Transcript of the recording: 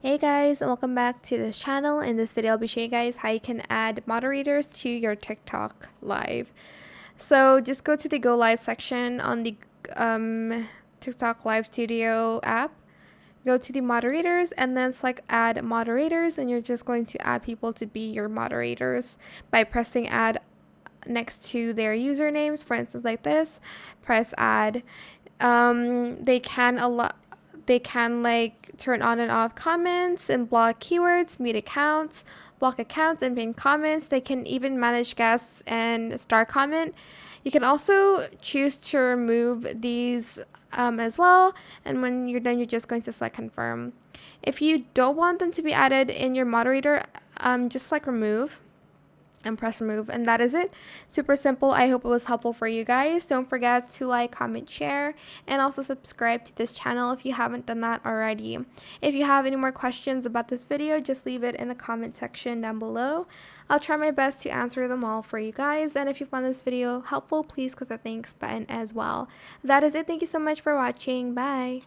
Hey guys, and welcome back to this channel. In this video, I'll be showing you guys how you can add moderators to your TikTok live. So just go to the Go Live section on the TikTok Live Studio app. Go to the moderators and then select add moderators, and you're just going to add people to be your moderators by pressing add next to their usernames. For instance, like this, press add. They can like turn on and off comments and block keywords, mute accounts, block accounts, and pin comments. They can even manage guests and star comment. You can also choose to remove these as well, and when you're done, you're just going to select confirm. If you don't want them to be added in your moderator, just select remove and press remove, and that is it. Super simple. I hope it was helpful for you guys. Don't forget to like, comment, share, and also subscribe to this channel if you haven't done that already. If you have any more questions about this video, just leave it in the comment section down below. I'll try my best to answer them all for you guys, and if you found this video helpful, please click the thanks button as well. That is it. Thank you so much for watching. Bye.